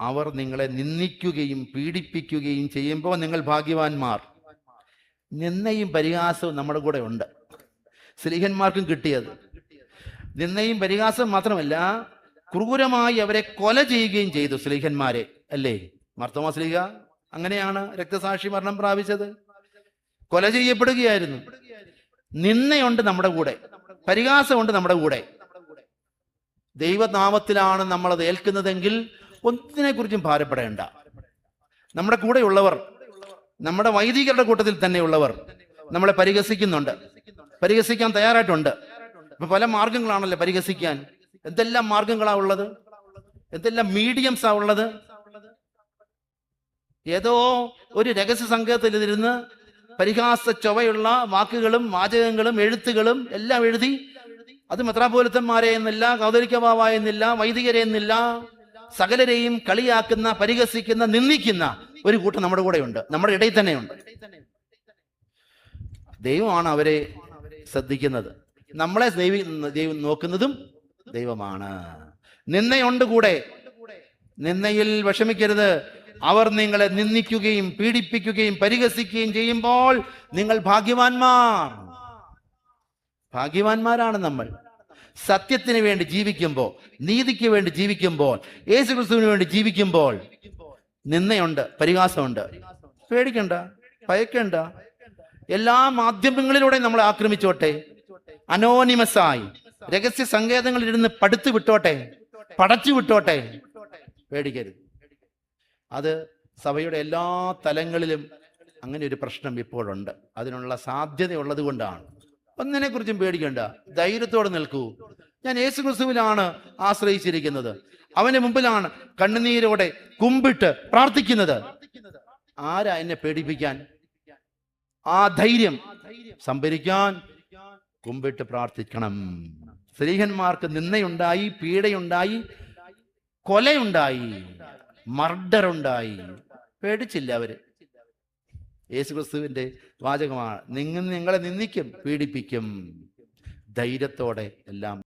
അവർ നിങ്ങളെ നിന്ദിക്കുകയും പീഡിപ്പിക്കുകയും ചെയ്യുമ്പോൾ നിങ്ങൾ ഭാഗ്യവാന്മാർ. നിന്ദയും പരിഹാസവും നമ്മുടെ കൂടെ ഉണ്ട്. സ്ലീഹന്മാർക്കും കിട്ടിയത് നിന്ദയും പരിഹാസവും മാത്രമല്ല, ക്രൂരമായി അവരെ കൊല ചെയ്യുകയും ചെയ്തു സ്ലീഹന്മാരെ. അല്ലേ? മർത്തോമാ സ്ലീഹ അങ്ങനെയാണ് രക്തസാക്ഷി മരണം പ്രാപിച്ചത്. കൊല ചെയ്യപ്പെടുകയായിരുന്നു. നിന്ദയുണ്ട് നമ്മുടെ കൂടെ, പരിഹാസമുണ്ട് നമ്മുടെ കൂടെ. ദൈവനാമത്തിലാണ് നമ്മളത് ഏൽക്കുന്നതെങ്കിൽ ഒന്നിനെ കുറിച്ചും ഭാരപ്പെടേണ്ട. നമ്മുടെ കൂടെയുള്ളവർ, നമ്മുടെ വൈദികരുടെ കൂട്ടത്തിൽ തന്നെയുള്ളവർ നമ്മളെ പരിഹസിക്കുന്നുണ്ട്, പരിഹസിക്കാൻ തയ്യാറായിട്ടുണ്ട്. ഇപ്പൊ പല മാർഗങ്ങളാണല്ലോ പരിഹസിക്കാൻ. എന്തെല്ലാം മാർഗങ്ങളാ ഉള്ളത്, എന്തെല്ലാം മീഡിയംസാ ഉള്ളത്. ഏതോ ഒരു രഹസ്യ സംഘത്തിലിരുന്ന് പരിഹാസ ചൊവ്വയുള്ള വാക്കുകളും വാചകങ്ങളും എഴുത്തുകളും എല്ലാം എഴുതി, അത് മെത്രാപ്പോലിത്തന്മാരെ എന്നില്ല, കൗതലിക്ക ബാവ എന്നില്ല, വൈദികരെ എന്നില്ല, സകലരെയും കളിയാക്കുന്ന, പരിഹസിക്കുന്ന, നിന്ദിക്കുന്ന ഒരു കൂട്ടം നമ്മുടെ കൂടെ ഉണ്ട്, നമ്മുടെ ഇടയിൽ തന്നെയുണ്ട്. ദൈവമാണ് അവരെ ശ്രദ്ധിക്കുന്നത്. നമ്മളെ ദൈവം നോക്കുന്നതും ദൈവമാണ്. നിന്ദയുണ്ട് കൂടെ. നിന്ദയിൽ വിഷമിക്കരുത്. അവർ നിങ്ങളെ നിന്ദിക്കുകയും പീഡിപ്പിക്കുകയും പരിഹസിക്കുകയും ചെയ്യുമ്പോൾ നിങ്ങൾ ഭാഗ്യവാന്മാർ. ഭാഗ്യവാന്മാരാണ് നമ്മൾ. സത്യത്തിന് വേണ്ടി ജീവിക്കുമ്പോൾ, നീതിക്ക് വേണ്ടി ജീവിക്കുമ്പോൾ, യേശുക്രിസ്തുവിന് വേണ്ടി ജീവിക്കുമ്പോൾ നിന്ദയുണ്ട്, പരിഹാസമുണ്ട്. പേടിക്കണ്ട, ഭയക്കണ്ട. എല്ലാ മാധ്യമങ്ങളിലൂടെ നമ്മളെ ആക്രമിച്ചോട്ടെ, അനോണിമസായി രഹസ്യ സങ്കേതങ്ങളിൽ ഇരുന്ന് പടുത്തു വിട്ടോട്ടെ, പടച്ചു വിട്ടോട്ടെ, പേടിക്കരുത്. അത് സഭയുടെ എല്ലാ തലങ്ങളിലും അങ്ങനെ ഒരു പ്രശ്നം ഇപ്പോഴുണ്ട്. അതിനുള്ള സാധ്യതയുള്ളത് കൊണ്ടാണ്. ഒന്നിനെ കുറിച്ചും പേടിക്കണ്ട, ധൈര്യത്തോടെ നിൽക്കൂ. ഞാൻ യേശുക്രിസ്തുവിലാണ് ആശ്രയിച്ചിരിക്കുന്നത്, അവന്റെ മുമ്പിലാണ് കണ്ണുനീരോടെ കുമ്പിട്ട് പ്രാർത്ഥിക്കുന്നത്. ആരാ എന്നെ പേടിപ്പിക്കാൻ? ആ ധൈര്യം സംഭരിക്കാൻ കുമ്പിട്ട് പ്രാർത്ഥിക്കണം. സ്ത്രീഹന്മാർക്ക് നിന്ദയുണ്ടായി, പീഡയുണ്ടായി, കൊലയുണ്ടായി, മർഡർ ഉണ്ടായി. പേടിച്ചില്ല അവര്. യേശുക്രിസ്തുവിന്റെ വാചകമാണ്, നിങ്ങളെ നിന്ദിക്കും, പീഡിപ്പിക്കും. ധൈര്യത്തോടെ എല്ലാം